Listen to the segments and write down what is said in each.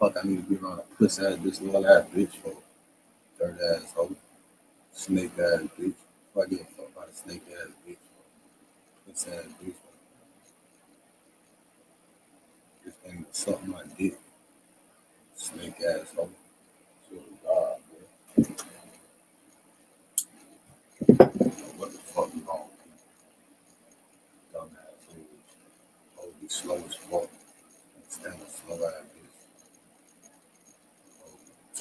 Fuck, I need to be around a pussy ass bitch, little ass bitch, for third ass hoe, snake ass bitch. Fuck, I give a fuck about a snake ass bitch, pussy ass bitch. This thing suck my dick, snake ass hoe. Swear to God, bro. What the fuck is wrong with people? Dumbass hoes. Hoes be slow as fuck. Stand a slow ass bitch.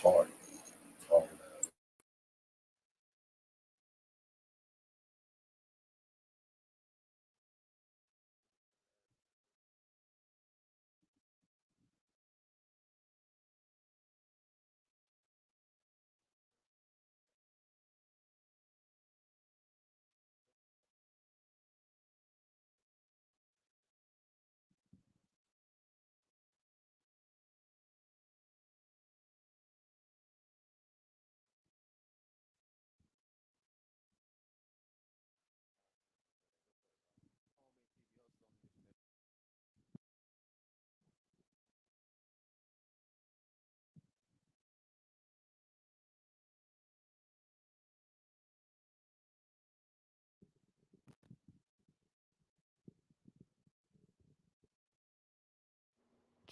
Retarded. Retarded ass.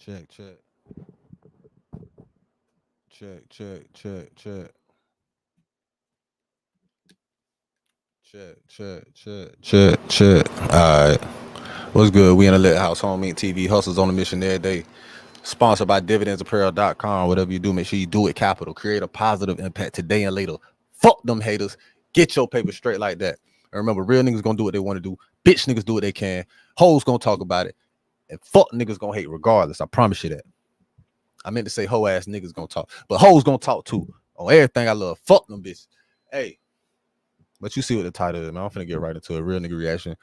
Check, check, check, check, check, check, check. All right. What's good? We in the Lit House, Home Meat TV, hustles on a mission every day. Sponsored by dividendsapparel.com. Whatever you do, make sure you do it capital. Create a positive impact today and later. Fuck them haters. Get your paper straight like that. And remember, real niggas gonna do what they want to do. Bitch niggas do what they can. Hoes gonna talk about it. And fuck niggas gonna hate regardless. I promise you that. I meant to say hoe ass niggas gonna talk. But hoes gonna talk too. On everything I love. Fuck them bitches. Hey. But you see what the title is, man. I'm finna get right into a real nigga reaction.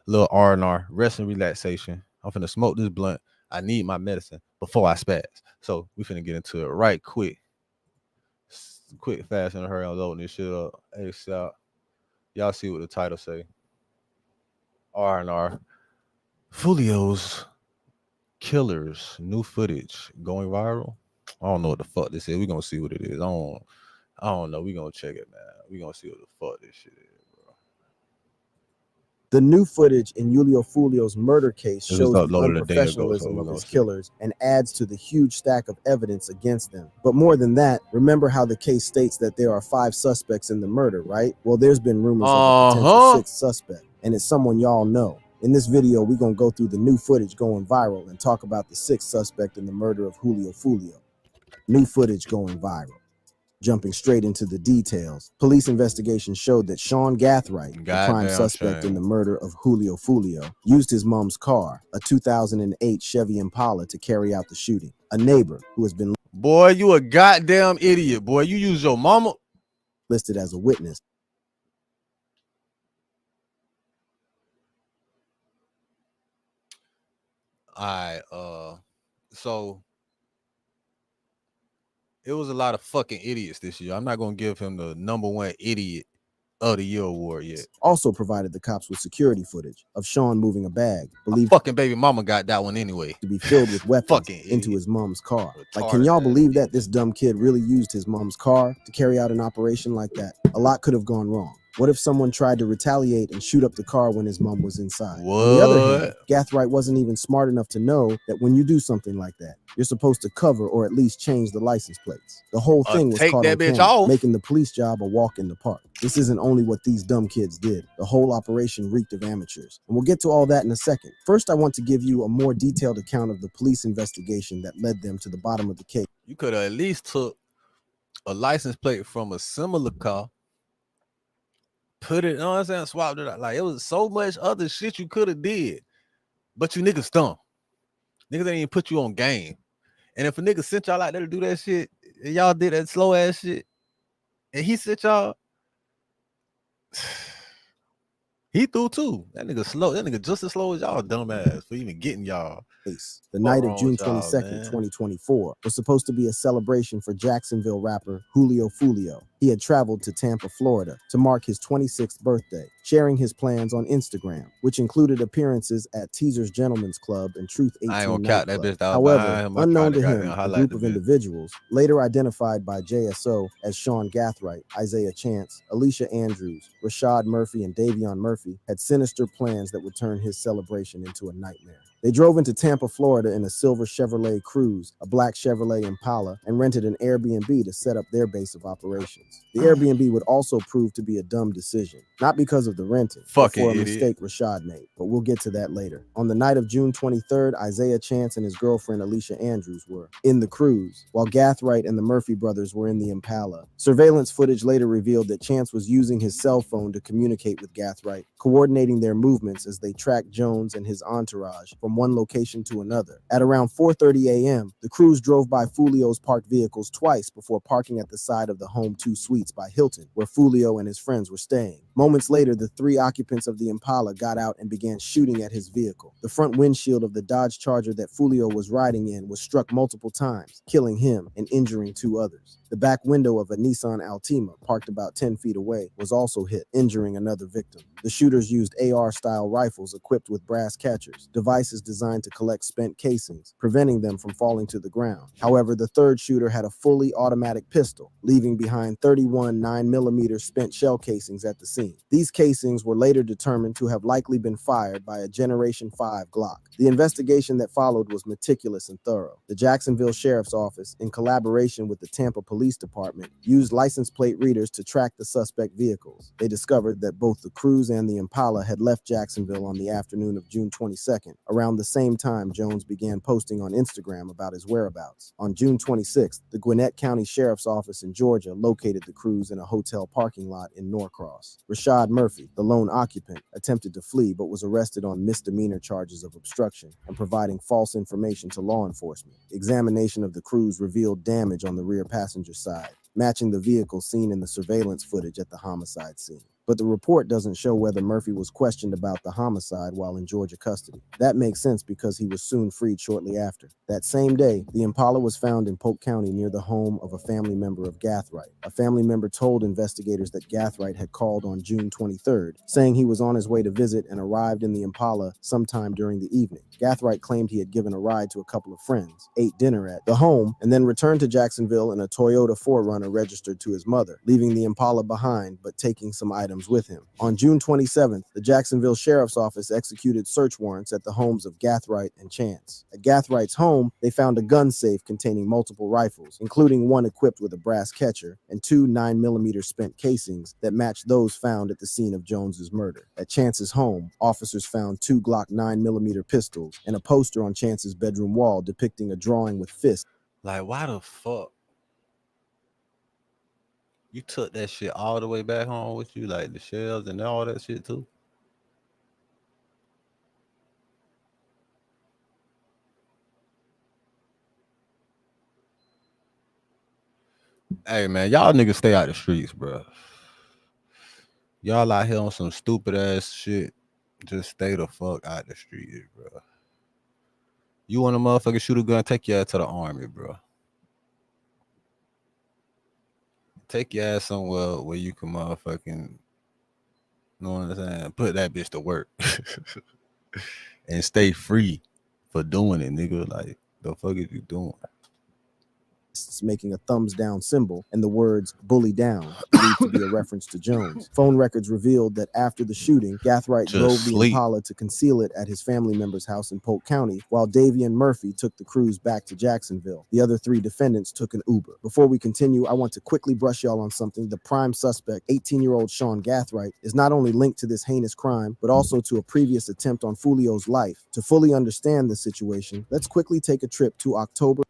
Little R.N.R. Rest and relaxation. I'm finna smoke this blunt. I need my medicine before I spaz. So we finna get into it right quick. Quick, fast, and hurry. I'm loading this shit up. Hey, so y'all see what the title say. R.N.R. Foolio's killers. New footage going viral. I don't know what the fuck this is. We gonna see what it is. I don't know. We gonna check it, man. We gonna see what the fuck this shit is. The new footage in Foolio's murder case It was shows the uploaded a day ago, so unprofessionalism we of gonna his see. killers and adds to the huge stack of evidence against them. But more than that, remember how the case states that there are 5 suspects in the murder, right? Well, there's been rumors of a potential 6th suspect, and it's someone y'all know. In this video, we're gonna go through the new footage going viral and talk about the 6th suspect in the murder of Foolio. New footage going viral. Jumping straight into the details, police investigation showed that Sean Gathright, the prime suspect in the murder of Foolio, used his mom's car, a 2008 Chevy Impala, to carry out the shooting. A neighbor who has been Boy, you a goddamn idiot, boy. You use your mama listed as a witness. All right, so it was a lot of fucking idiots this year. I'm not gonna give him the #1 idiot of the year award yet. Also provided the cops with security footage of Sean moving a bag, believed fucking baby mama got that one anyway, to be filled with weapons fucking into his mom's car. Like, Retarded can y'all ass believe that this dumb kid really used his mom's car to carry out an operation like that? A lot could have gone wrong. What if someone tried to retaliate and shoot up the car when his mom was inside? What? On the other hand, Gathright wasn't even smart enough to know that when you do something like that, you're supposed to cover or at least change the license plates. The whole thing was take caught that on bitch camera, off. making the police job a walk in the park. This isn't only what these dumb kids did. The whole operation reeked of amateurs. And we'll get to all that in a second. First, I want to give you a more detailed account of the police investigation that led them to the bottom of the case. You could have at least took a license plate from a similar car, put it, you know what I'm saying, swapped it out. Like, it was so much other shit you could have did, but you niggas dumb. Niggas ain't even put you on game. And if a nigga sent y'all out there to do that shit, and y'all did that slow ass shit, and he sent y'all, he threw too. That nigga slow. That nigga just as slow as y'all dumb ass for even getting y'all. The night of June 22nd, 2024 was supposed to be a celebration for Jacksonville rapper Foolio. He had traveled to Tampa, Florida to mark his 26th birthday, sharing his plans on Instagram, which included appearances at Teaser's Gentlemen's Club and Truth 18 I ain't gonna count that nightclub. bitch that was However, behind him. I tried unknown to goddamn him, a highlight group the of bitch. individuals, later identified by JSO as Sean Gathright, Isaiah Chance, Alicia Andrews, Rashad Murphy, and Davion Murphy, had sinister plans that would turn his celebration into a nightmare. They drove into Tampa, Florida in a silver Chevrolet Cruze, a black Chevrolet Impala, and rented an Airbnb to set up their base of operations. The Airbnb would also prove to be a dumb decision, not because of the renting, but for a mistake Rashad made, but we'll get to that later. On the night of June 23rd, Isaiah Chance and his girlfriend Alicia Andrews were in the Cruze, while Gathright and the Murphy brothers were in the Impala. Surveillance footage later revealed that Chance was using his cell phone to communicate with Gathright, coordinating their movements as they tracked Jones and his entourage from one location to another. At around 4:30 a.m., the Cruze drove by Foolio's parked vehicles twice before parking at the side of the Home 2 Suites by Hilton, where Foolio and his friends were staying. Moments later, the three occupants of the Impala got out and began shooting at his vehicle. The front windshield of the Dodge Charger that Foolio was riding in was struck multiple times, killing him and injuring two others. The back window of a Nissan Altima, parked about 10 feet away, was also hit, injuring another victim. The shooters used AR-style rifles equipped with brass catchers, devices designed to collect spent casings, preventing them from falling to the ground. However, the third shooter had a fully automatic pistol, leaving behind 31 9mm spent shell casings at the scene. These casings were later determined to have likely been fired by a Generation 5 Glock. The investigation that followed was meticulous and thorough. The Jacksonville Sheriff's Office, in collaboration with the Tampa Police Department, used license plate readers to track the suspect vehicles. They discovered that both the Cruze and the Impala had left Jacksonville on the afternoon of June 22nd, around the same time Jones began posting on Instagram about his whereabouts. On June 26th, the Gwinnett County Sheriff's Office in Georgia located the Cruze in a hotel parking lot in Norcross. Rashad Murphy, the lone occupant, attempted to flee but was arrested on misdemeanor charges of obstruction and providing false information to law enforcement. Examination of the Cruze revealed damage on the rear passenger side, matching the vehicle seen in the surveillance footage at the homicide scene. But the report doesn't show whether Murphy was questioned about the homicide while in Georgia custody. That makes sense because he was soon freed shortly after. That same day, the Impala was found in Polk County near the home of a family member of Gathright. A family member told investigators that Gathright had called on June 23rd, saying he was on his way to visit and arrived in the Impala sometime during the evening. Gathright claimed he had given a ride to a couple of friends, ate dinner at the home, and then returned to Jacksonville in a Toyota 4Runner registered to his mother, leaving the Impala behind but taking some items with him. On June 27th, the Jacksonville Sheriff's Office executed search warrants at the homes of Gathright and Chance. At Gathright's home, they found a gun safe containing multiple rifles, including one equipped with a brass catcher and two 9mm spent casings that matched those found at the scene of Jones's murder. At Chance's home, officers found two Glock 9mm pistols and a poster on Chance's bedroom wall depicting a drawing with fists. Like, why the fuck? You took that shit all the way back home with you, like the shells and all that shit too? Hey man, y'all niggas stay out the streets, bro. Y'all out here on some stupid ass shit. Just stay the fuck out the streets, bro. You want a motherfucker shoot a gun, take your ass to the army, bro. Take your ass somewhere where you can motherfucking, know what I'm saying, put that bitch to work. And stay free for doing it, nigga. Like, the fuck is you doing? Making a thumbs down symbol, and the words bully down, believed to be a reference to Jones. Phone records revealed that after the shooting, Gathright drove the Impala to conceal it at his family member's house in Polk County, while Davion Murphy took the Cruze back to Jacksonville. The other three defendants took an Uber. Before we continue, I want to quickly brush y'all on something. The prime suspect, 18-year-old Sean Gathright, is not only linked to this heinous crime, but also to a previous attempt on Foolio's life. To fully understand the situation, let's quickly take a trip to October.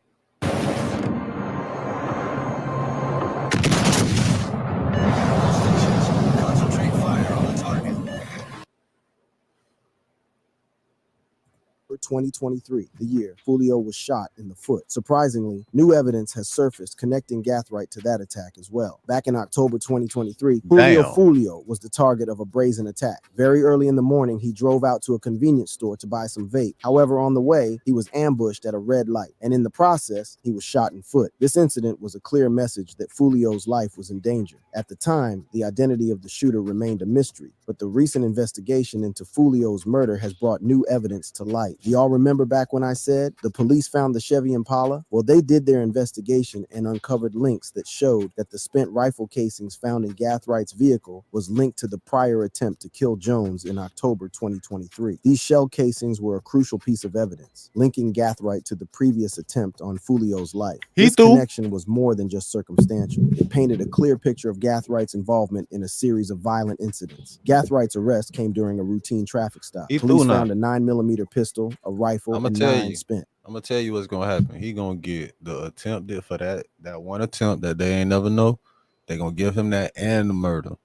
2023, the year Foolio was shot in the foot. Surprisingly, new evidence has surfaced connecting Gathright to that attack as well. Back in October 2023, Foolio was the target of a brazen attack. Very early in the morning, he drove out to a convenience store to buy some vape. However, on the way, he was ambushed at a red light, and in the process, he was shot in foot. This incident was a clear message that Foolio's life was in danger. At the time, the identity of the shooter remained a mystery, but the recent investigation into Foolio's murder has brought new evidence to light. Do y'all remember back when I said the police found the Chevy Impala? Well, they did their investigation and uncovered links that showed that the spent rifle casings found in Gathwright's vehicle was linked to the prior attempt to kill Jones in October 2023. These shell casings were a crucial piece of evidence, linking Gathright to the previous attempt on Foolio's life. This connection was more than just circumstantial. It painted a clear picture of Gathwright's involvement in a series of violent incidents. Gathwright's arrest came during a routine traffic stop. Police found a 9mm pistol, a rifle, and 9 spent. I'm gonna tell you what's gonna happen. He gonna get the attempted for that one attempt that they ain't never know. They gonna give him that and the murder.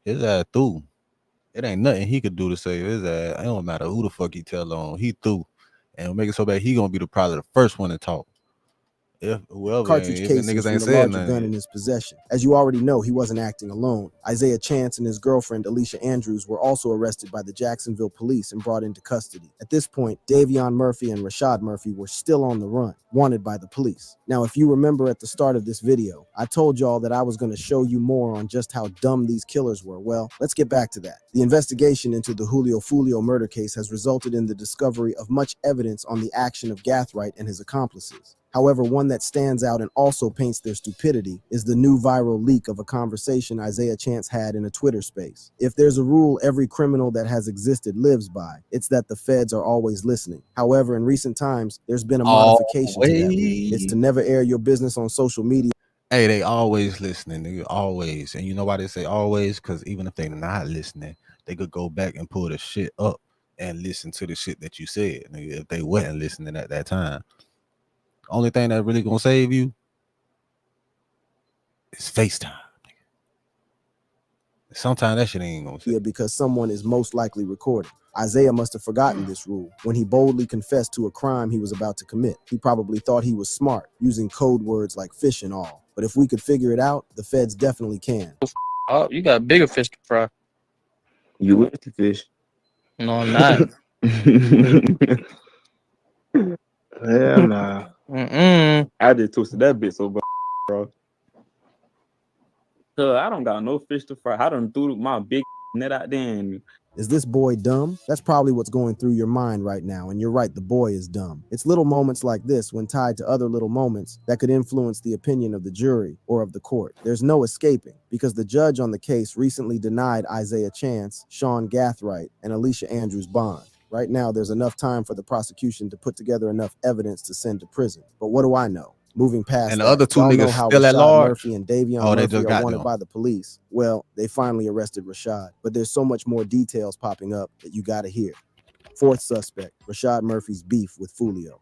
His ass through. It ain't nothing he could do to save his ass. It don't matter who the fuck he tell on. He through. And make it so bad he gonna be probably the first one to talk. If whoever Cartridge if casings niggas from ain't the said larger nothing gun in his possession. As you already know, he wasn't acting alone. Isaiah Chance and his girlfriend Alicia Andrews were also arrested by the Jacksonville police and brought into custody. At this point, Davion Murphy and Rashad Murphy were still on the run, wanted by the police. Now, if you remember at the start of this video, I told y'all that I was going to show you more on just how dumb these killers were. Well, let's get back to that. The investigation into the Julio Foolio murder case has resulted in the discovery of much evidence on the action of Gathright and his accomplices. However, one that stands out and also paints their stupidity is the new viral leak of a conversation Isaiah Chance had in a Twitter space. If there's a rule every criminal that has existed lives by, it's that the feds are always listening. However, in recent times, there's been a modification to that rule. It's to never air your business on social media. Hey, they always listening, nigga, always. And you know why they say always? Because even if they're not listening, they could go back and pull the shit up and listen to the shit that you said, nigga, if they wasn't listening at that time. Only thing that really gonna save you is FaceTime. Sometimes that shit ain't gonna save you. Because someone is most likely recording. Isaiah must have forgotten this rule when he boldly confessed to a crime he was about to commit. He probably thought he was smart, using code words like fish and all. But if we could figure it out, the feds definitely can. Oh, you got bigger fish to fry. You with the fish? No, I'm not. Hell nah. I just twisted that bit so bad, bro. I don't got no fish to fry. I done threw my big net out there. And is this boy dumb? That's probably what's going through your mind right now, and you're right, the boy is dumb. It's little moments like this when tied to other little moments that could influence the opinion of the jury or of the court. There's no escaping, because the judge on the case recently denied Isaiah Chance, Sean Gathright, and Alicia Andrews bond. Right now, there's enough time for the prosecution to put together enough evidence to send to prison. But what do I know? Moving past and that, the other two niggas still at large. Murphy and Davion Murphy are wanted by the police. Well, they finally arrested Rashad, but there's so much more details popping up that you gotta hear. Fourth suspect, Rashad Murphy's beef with Foolio.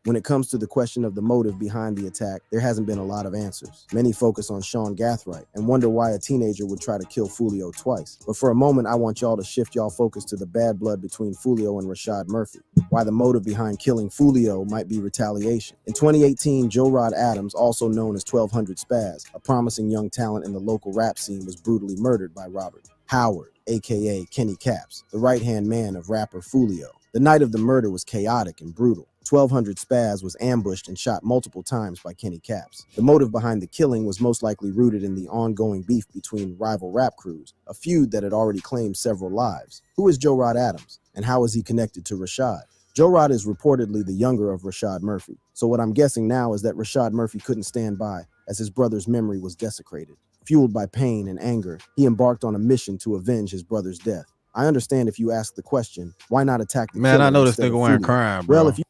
When it comes to the question of the motive behind the attack, there hasn't been a lot of answers. Many focus on Sean Gathright and wonder why a teenager would try to kill Foolio twice. But for a moment, I want y'all to shift y'all focus to the bad blood between Foolio and Rashad Murphy. Why the motive behind killing Foolio might be retaliation. In 2018, Joe Rod Adams, also known as 1200 Spaz, a promising young talent in the local rap scene, was brutally murdered by Robert Howard, aka Kenny Caps, the right-hand man of rapper Foolio. The night of the murder was chaotic and brutal. 1200 Spaz was ambushed and shot multiple times by Kenny Caps. The motive behind the killing was most likely rooted in the ongoing beef between rival rap crews, a feud that had already claimed several lives. Who is Joe Rod Adams, and how is he connected to Rashad? Joe Rod is reportedly the younger of Rashad Murphy, so what I'm guessing now is that Rashad Murphy couldn't stand by as his brother's memory was desecrated. Fueled by pain and anger, he embarked on a mission to avenge his brother's death. I understand if you ask the question, why not attack the killer? Man, I know this nigga wearing crime, bro. Well, if you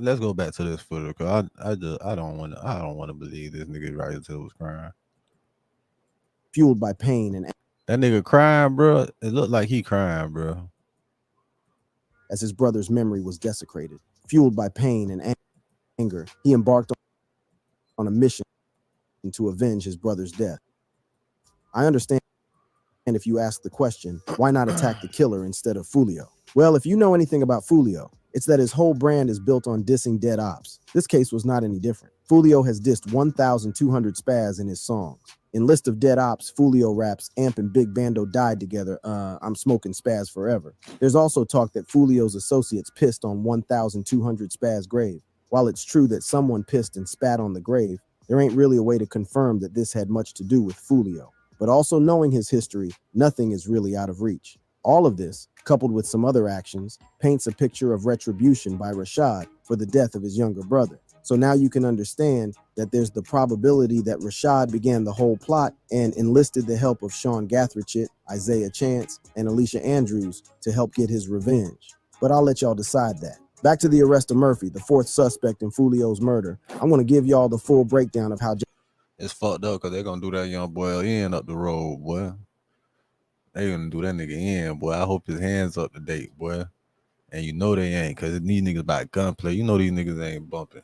let's go back to this footage, cause I don't want to believe this nigga right until it was crying. Fueled by pain and that nigga crying, bro. It looked like he crying, bro. As his brother's memory was desecrated, fueled by pain and anger, he embarked on a mission to avenge his brother's death. I understand if you ask the question, why not attack the killer instead of Foolio? Well, if you know anything about Foolio, It's that his whole brand is built on dissing dead ops. This case was not any different. Foolio has dissed 1,200 spaz in his songs. In List of Dead Ops, Foolio raps, Amp and Big Bando died together, I'm smoking spaz forever. There's also talk that Foolio's associates pissed on 1,200 spaz grave. While it's true that someone pissed and spat on the grave, there ain't really a way to confirm that this had much to do with Foolio. But also knowing his history, nothing is really out of reach. All of this, coupled with some other actions, paints a picture of retribution by Rashad for the death of his younger brother. So now you can understand that there's the probability that Rashad began the whole plot and enlisted the help of Sean Gathrich, Isaiah Chance, and Alicia Andrews to help get his revenge. But I'll let y'all decide that. Back to the arrest of Murphy, the fourth suspect in Foolio's murder. I'm going to give y'all the full breakdown of how... It's fucked up because they're going to do that young boy in up the road, boy. They gonna do that nigga in, boy. I hope his hands up to date, boy. And you know they ain't, because these niggas about gunplay. You know these niggas ain't bumping.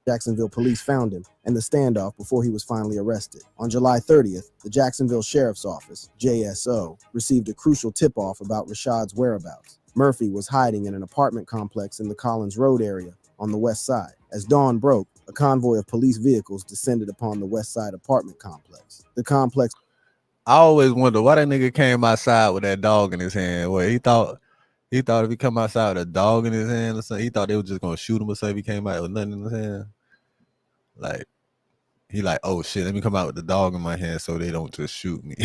Jacksonville police found him and the standoff before he was finally arrested. On July 30th, the Jacksonville Sheriff's Office, JSO, received a crucial tip-off about Rashad's whereabouts. Murphy was hiding in an apartment complex in the Collins Road area on the west side. As dawn broke, a convoy of police vehicles descended upon the west side apartment complex. The complex... I always wonder why that nigga came outside with that dog in his hand. Well, he thought if he come outside with a dog in his hand or something, he thought they were just gonna shoot him or something if he came out with nothing in his hand. Like, he like, oh shit, let me come out with the dog in my hand so they don't just shoot me.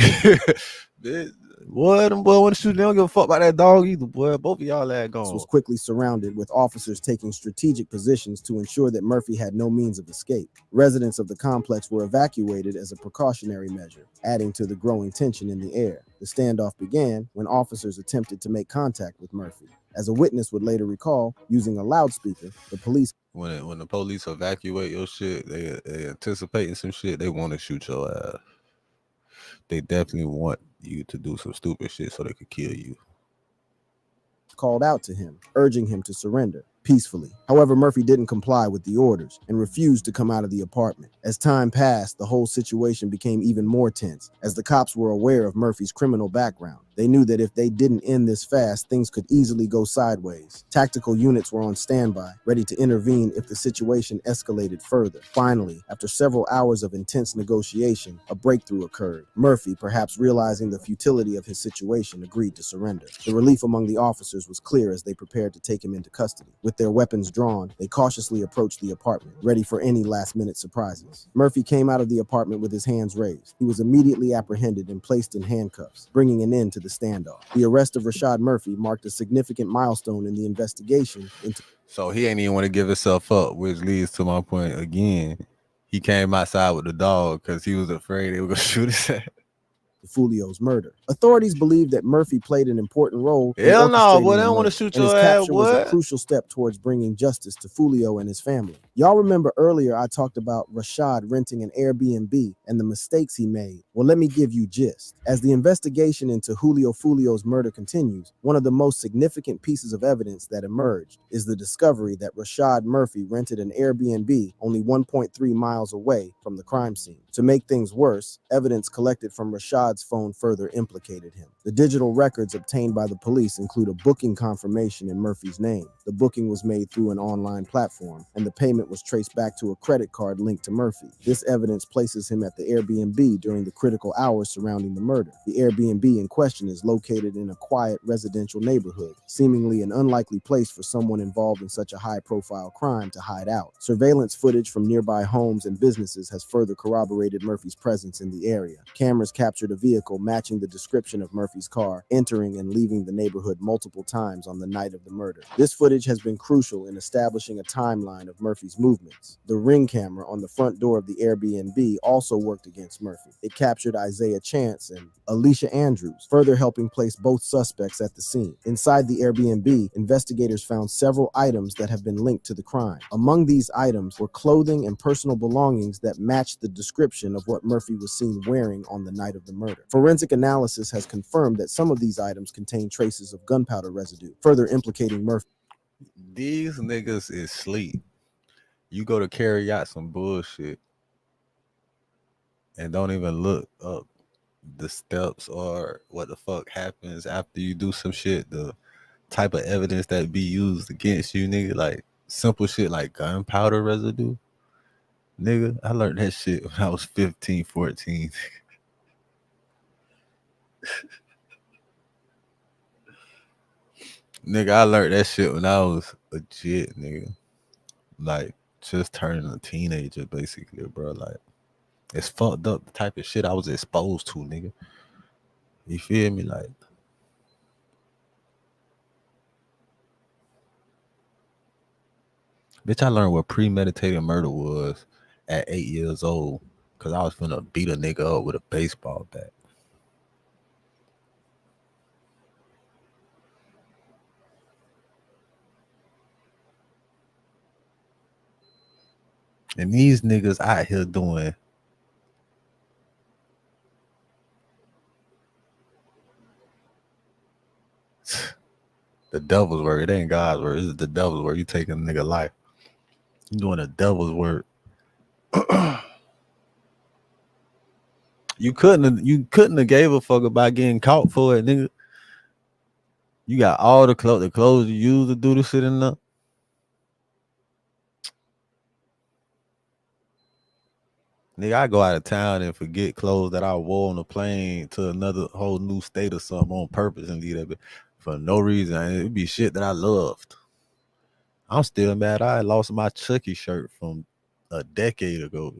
Boy, them boy want to shoot. They don't give a fuck about that dog either, boy. Both of y'all that gone. Was quickly surrounded with officers taking strategic positions to ensure that Murphy had no means of escape. Residents of the complex were evacuated as a precautionary measure, adding to the growing tension in the air. The standoff began when officers attempted to make contact with Murphy. As a witness would later recall, using a loudspeaker, the police... When the police evacuate your shit, they anticipating some shit, they want to shoot your ass. They definitely want you to do some stupid shit so they could kill you. Called out to him, urging him to surrender peacefully. However, Murphy didn't comply with the orders and refused to come out of the apartment. As time passed, the whole situation became even more tense, as the cops were aware of Murphy's criminal background. They knew that if they didn't end this fast, things could easily go sideways. Tactical units were on standby, ready to intervene if the situation escalated further. Finally, after several hours of intense negotiation, a breakthrough occurred. Murphy, perhaps realizing the futility of his situation, agreed to surrender. The relief among the officers was clear as they prepared to take him into custody. With their weapons drawn, they cautiously approached the apartment, ready for any last-minute surprises. Murphy came out of the apartment with his hands raised. He was immediately apprehended and placed in handcuffs, bringing an end to the standoff. The arrest of Rashad Murphy marked a significant milestone in the investigation into... So he ain't even want to give himself up, which leads to my point again. He came outside with the dog because he was afraid they were going to shoot his ass. Foolio's murder. Authorities believe that Murphy played an important role in Hell no, orchestrating boy, they the don't want to murder, shoot and his your ass, capture was a boy. crucial step towards bringing justice to Foolio and his family. Y'all remember earlier I talked about Rashad renting an Airbnb and the mistakes he made. Well, let me give you gist. As the investigation into Julio Foolio's murder continues, one of the most significant pieces of evidence that emerged is the discovery that Rashad Murphy rented an Airbnb only 1.3 miles away from the crime scene. To make things worse, evidence collected from Rashad's phone further implicated him. The digital records obtained by the police include a booking confirmation in Murphy's name. The booking was made through an online platform, and the payment was traced back to a credit card linked to Murphy. This evidence places him at the Airbnb during the critical hours surrounding the murder. The Airbnb in question is located in a quiet residential neighborhood, seemingly an unlikely place for someone involved in such a high-profile crime to hide out. Surveillance footage from nearby homes and businesses has further corroborated Murphy's presence in the area. Cameras captured a vehicle matching the description of Murphy's car, entering and leaving the neighborhood multiple times on the night of the murder. This footage has been crucial in establishing a timeline of Murphy's movements. The Ring camera on the front door of the Airbnb also worked against Murphy. It captured Isaiah Chance and Alicia Andrews, further helping place both suspects at the scene. Inside the Airbnb, investigators found several items that have been linked to the crime. Among these items were clothing and personal belongings that matched the description of what Murphy was seen wearing on the night of the murder. Forensic analysis has confirmed that some of these items contain traces of gunpowder residue, further implicating Murphy. These niggas is sleep. You go to carry out some bullshit and don't even look up the steps or what the fuck happens after you do some shit to type of evidence that be used against you, nigga. Like simple shit like gunpowder residue. Nigga, I learned that shit when I was 15, 14. Nigga, I learned that shit when I was legit, nigga. Like, just turning a teenager, basically, bro. Like, it's fucked up the type of shit I was exposed to, nigga. You feel me? Like, bitch, I learned what premeditated murder was at 8 years old because I was finna beat a nigga up with a baseball bat. And these niggas out here doing the devil's work. It ain't God's work. It's the devil's work. You taking a nigga life. You doing the devil's work. You couldn't have gave a fuck about getting caught for it, nigga. You got all the clothes you use to do the shit in there. Nigga, I go out of town and forget clothes that I wore on the plane to another whole new state or something on purpose and leave that bit for no reason. And it'd be shit that I loved. I'm still mad I lost my Chucky shirt from a decade ago.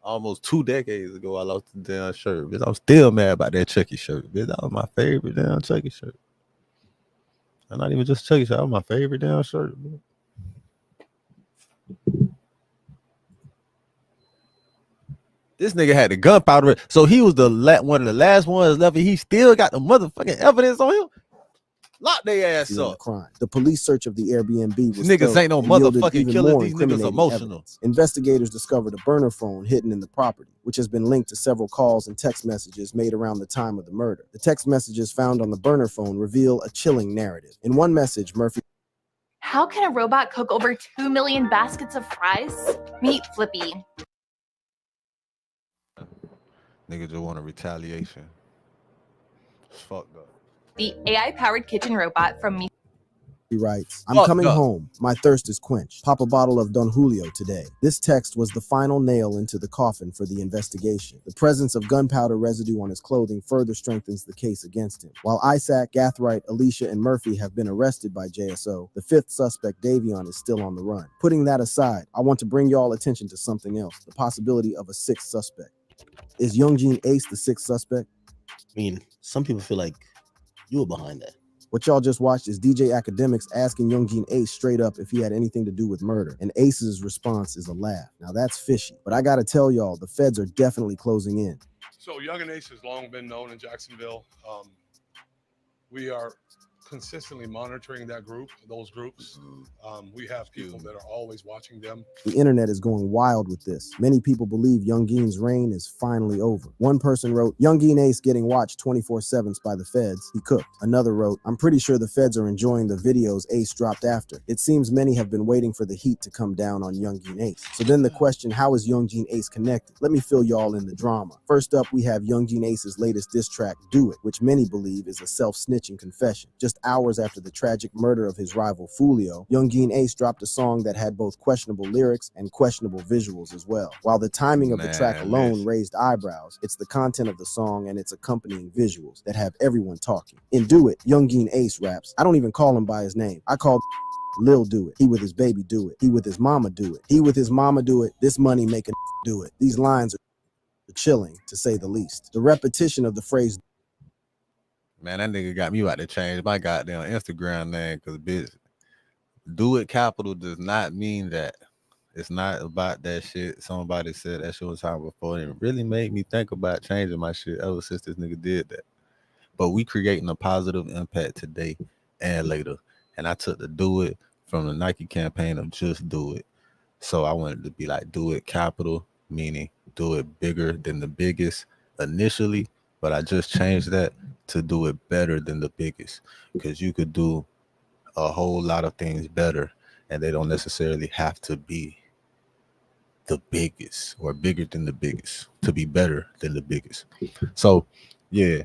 Almost 2 decades ago, I lost the damn shirt. Bitch, I'm still mad about that Chucky shirt. Bitch, that was my favorite damn Chucky shirt. And not even just Chucky shirt, that was my favorite damn shirt. Bitch. This nigga had the gunpowder, so he was one of the last ones left, and he still got the motherfucking evidence on him. Lock their ass up. Crime. The police search of the Airbnb was niggas ain't no motherfucking killers. These niggas emotional. Evidence. Investigators discovered a burner phone hidden in the property, which has been linked to several calls and text messages made around the time of the murder. The text messages found on the burner phone reveal a chilling narrative. In one message, Murphy. How can a robot cook over 2 million baskets of fries? Meet Flippy. Niggas just want a retaliation. It's fucked up. The AI-powered kitchen robot from Me. He writes, I'm coming home. My thirst is quenched. Pop a bottle of Don Julio today. This text was the final nail into the coffin for the investigation. The presence of gunpowder residue on his clothing further strengthens the case against him. While Isaac, Gathright, Alicia, and Murphy have been arrested by JSO, the fifth suspect, Davion, is still on the run. Putting that aside, I want to bring y'all attention to something else, the possibility of a sixth suspect. Is Youngjin Ace the sixth suspect? I mean, some people feel like you were behind that. What y'all just watched is DJ Academics asking Youngjin Ace straight up if he had anything to do with murder, and Ace's response is a laugh. Now that's fishy, but I gotta tell y'all, the feds are definitely closing in. So Young and Ace has long been known in Jacksonville. We are consistently monitoring those groups. We have people that are always watching them. The internet is going wild with this. Many people believe Youngin's reign is finally over. One person wrote, Youngin Ace getting watched 24/7 by the feds. He cooked. Another wrote, I'm pretty sure the feds are enjoying the videos Ace dropped after. It seems many have been waiting for the heat to come down on Youngin Ace. So then the question, how is Youngin Ace connected? Let me fill y'all in the drama. First up, we have Youngin Ace's latest diss track, Do It, which many believe is a self-snitching confession. Just hours after the tragic murder of his rival Foolio, Youngin Ace dropped a song that had both questionable lyrics and questionable visuals as well. While the timing of the track alone raised eyebrows, it's the content of the song and its accompanying visuals that have everyone talking. In Do It, Youngin Ace raps, I don't even call him by his name. I call Lil Do It. He with his baby do it. He with his mama do it. He with his mama do it. This money making do it. These lines are chilling, to say the least. The repetition of the phrase, man, that nigga got me about to change my goddamn Instagram name because, bitch, Do It capital does not mean that. It's not about that shit. Somebody said that shit was time before, and it really made me think about changing my shit ever since this nigga did that. But we creating a positive impact today and later. And I took the Do It from the Nike campaign of Just Do It. So I wanted to be like Do It capital, meaning do it bigger than the biggest initially. But I just changed that to do it better than the biggest, because you could do a whole lot of things better and they don't necessarily have to be the biggest or bigger than the biggest to be better than the biggest. So yeah,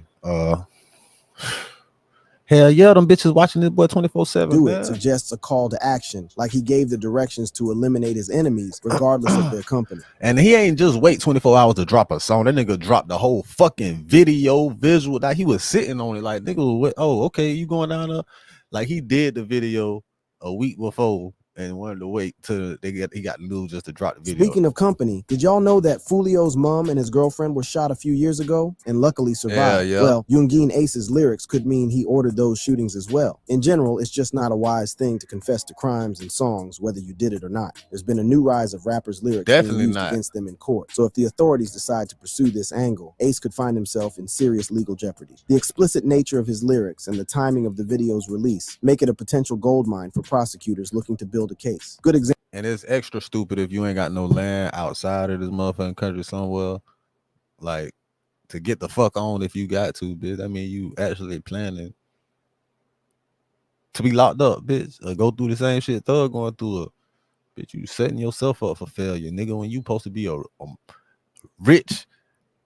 Hell yeah, them bitches watching this boy 24/7. Do man. it suggests a call to action, like he gave the directions to eliminate his enemies, regardless of their company. And he ain't just wait 24 hours to drop a song. That nigga dropped the whole fucking video visual. That he was sitting on it like, nigga, what? Oh, okay, you going down there? Like he did the video a week before and wanted to wait till he got news just to drop the video. Speaking of company, did y'all know that Foolio's mom and his girlfriend were shot a few years ago and luckily survived? Yeah. Well, Youngin Ace's lyrics could mean he ordered those shootings as well. In general, it's just not a wise thing to confess to crimes in songs, whether you did it or not. There's been a new rise of rappers' lyrics Definitely being used not. against them in court. So if the authorities decide to pursue this angle, Ace could find himself in serious legal jeopardy. The explicit nature of his lyrics and the timing of the video's release make it a potential goldmine for prosecutors looking to build a case. Good example. And it's extra stupid if you ain't got no land outside of this motherfucking country somewhere. Like, to get the fuck on if you got to, bitch. I mean, you actually planning to be locked up, bitch. Or go through the same shit Thug going through. Bitch, you setting yourself up for failure, nigga, when you supposed to be a rich,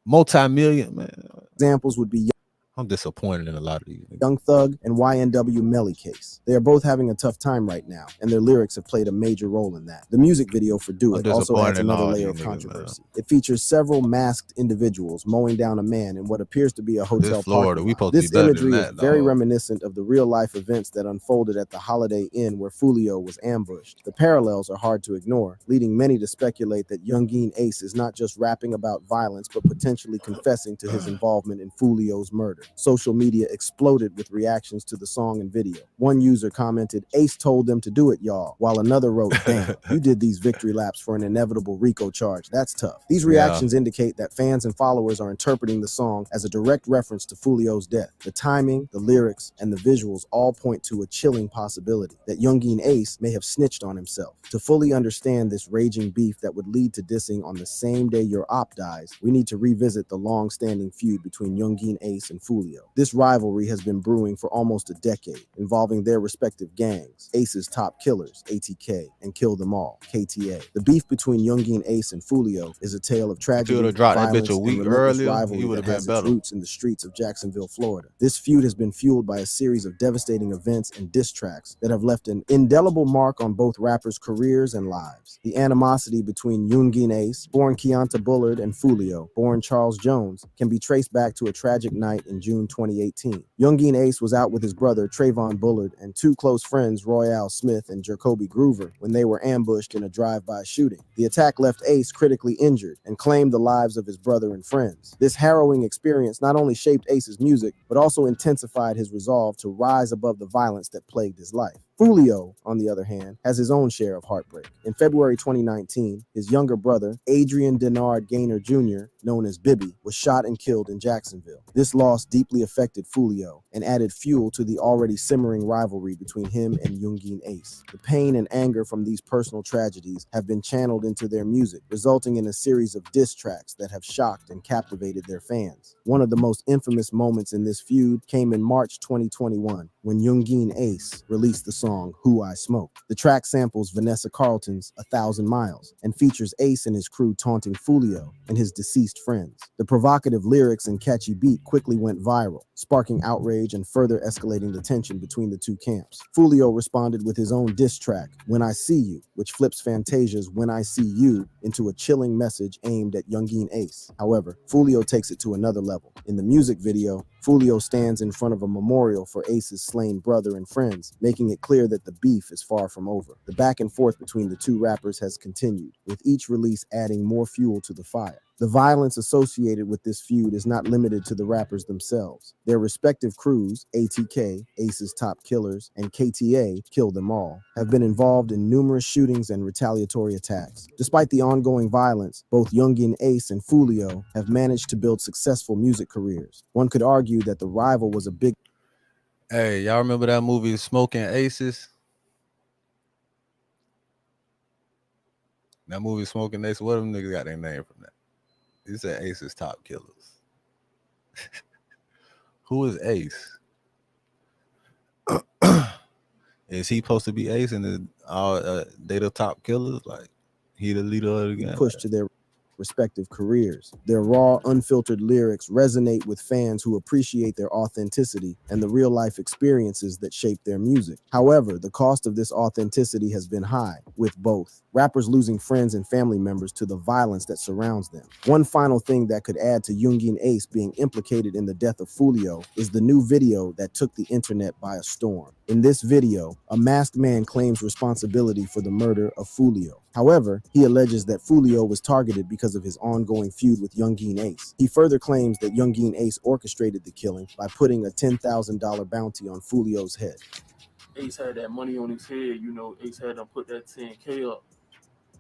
multi-million, man. Examples would be I'm disappointed in a lot of these niggas. Young Thug and YNW Melly case. They are both having a tough time right now, and their lyrics have played a major role in that. The music video for Do It also adds another layer of controversy. It features several masked individuals mowing down a man in what appears to be a hotel parking lot. This imagery is very reminiscent of the real-life events that unfolded at the Holiday Inn where Foolio was ambushed. The parallels are hard to ignore, leading many to speculate that Youngin Ace is not just rapping about violence, but potentially confessing to his involvement in Foolio's murder. Social media exploded with reactions to the song and video. One user commented, "Ace told them to do it, y'all," while another wrote, "Damn, you did these victory laps for an inevitable RICO charge. That's tough." These reactions indicate that fans and followers are interpreting the song as a direct reference to Foolio's death. The timing, the lyrics, and the visuals all point to a chilling possibility that Youngin Ace may have snitched on himself. To fully understand this raging beef that would lead to dissing on the same day your op dies, we need to revisit the long-standing feud between Youngin Ace and Foolio. This rivalry has been brewing for almost a decade, involving their respective gangs, Ace's Top Killers, ATK, and Kill Them All, KTA. The beef between Youngin Ace and Foolio is a tale of tragedy, violence, and relentless rivalry that has its roots in the streets of Jacksonville, Florida. This feud has been fueled by a series of devastating events and diss tracks that have left an indelible mark on both rappers' careers and lives. The animosity between Youngin Ace, born Keonta Bullard, and Foolio, born Charles Jones, can be traced back to a tragic night in June 2018. Youngin Ace was out with his brother Trayvon Bullard and two close friends Royale Smith and Jacoby Groover when they were ambushed in a drive-by shooting. The attack left Ace critically injured and claimed the lives of his brother and friends. This harrowing experience not only shaped Ace's music, but also intensified his resolve to rise above the violence that plagued his life. Foolio, on the other hand, has his own share of heartbreak. In February 2019, his younger brother, Adrian Denard Gaynor Jr., known as Bibby, was shot and killed in Jacksonville. This loss deeply affected Foolio and added fuel to the already simmering rivalry between him and Youngin Ace. The pain and anger from these personal tragedies have been channeled into their music, resulting in a series of diss tracks that have shocked and captivated their fans. One of the most infamous moments in this feud came in March 2021 when Youngin Ace released the song Who I Smoke. The track samples Vanessa Carlton's 1,000 Miles and features Ace and his crew taunting Foolio and his deceased friends. The provocative lyrics and catchy beat quickly went viral, sparking outrage and further escalating the tension between the two camps. Foolio responded with his own diss track, When I See You, which flips Fantasia's When I See You into a chilling message aimed at Youngin Ace. However, Foolio takes it to another level. In the music video, Foolio stands in front of a memorial for Ace's slain brother and friends, making it clear that the beef is far from over. The back and forth between the two rappers has continued, with each release adding more fuel to the fire. The violence associated with this feud is not limited to the rappers themselves. Their respective crews, ATK, Ace's Top Killers, and KTA, Kill Them All, have been involved in numerous shootings and retaliatory attacks. Despite the ongoing violence, both Youngin Ace and Foolio have managed to build successful music careers. One could argue that the rival was a big... Hey, y'all remember that movie Smoking Aces? That movie Smoking Aces, what them niggas got their name from that? He said Ace's Top Killers. Who is Ace? Is he supposed to be Ace and they the top killers? Like, he the leader of the gang? Pushed to their respective careers. Their raw, unfiltered lyrics resonate with fans who appreciate their authenticity and the real-life experiences that shape their music. However, the cost of this authenticity has been high, with both rappers losing friends and family members to the violence that surrounds them. One final thing that could add to Youngin Ace being implicated in the death of Foolio is the new video that took the internet by a storm. In this video, a masked man claims responsibility for the murder of Foolio. However, he alleges that Foolio was targeted because of his ongoing feud with Youngin Ace. He further claims that Youngin Ace orchestrated the killing by putting a $10,000 bounty on Foolio's head. Ace had that money on his head, you know, Ace had to put that 10K up.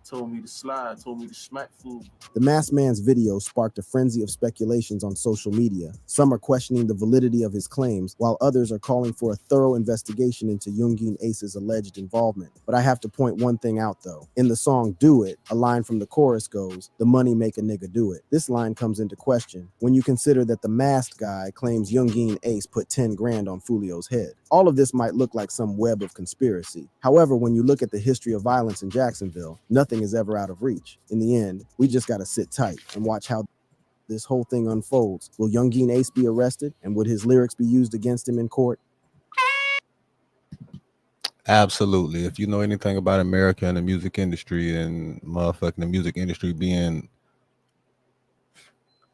Told me to slide, told me to smack food. The masked man's video sparked a frenzy of speculations on social media. Some are questioning the validity of his claims, while others are calling for a thorough investigation into Youngin Ace's alleged involvement. But I have to point one thing out though. In the song Do It, a line from the chorus goes, "The money make a nigga do it." This line comes into question when you consider that the masked guy claims Youngin Ace put 10 grand on Foolio's head. All of this might look like some web of conspiracy. However, when you look at the history of violence in Jacksonville, nothing is ever out of reach. In the end, we just gotta sit tight and watch how this whole thing unfolds. Will Youngin Ace be arrested, and would his lyrics be used against him in court? Absolutely. If you know anything about America and the music industry and motherfucking the music industry being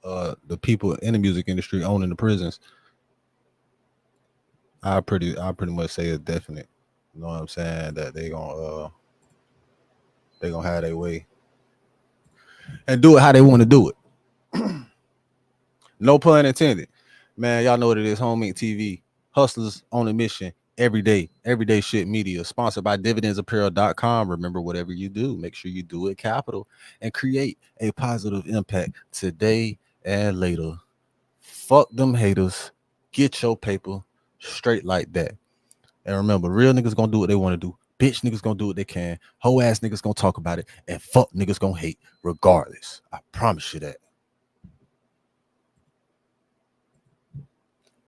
the people in the music industry owning the prisons, I pretty much say it's definite. You know what I'm saying? That they gonna have their way and do it how they want to do it. No pun intended. Man, y'all know what it is. Home Inc. TV, hustlers on a mission every day shit media, sponsored by dividendsapparel.com. Remember, whatever you do, make sure you do it capital and create a positive impact today and later. Fuck them haters. Get your paper straight like that. And remember, real niggas gonna do what they want to do. Bitch niggas gonna do what they can. Hoe ass niggas gonna talk about it. And fuck niggas gonna hate regardless. I promise you that.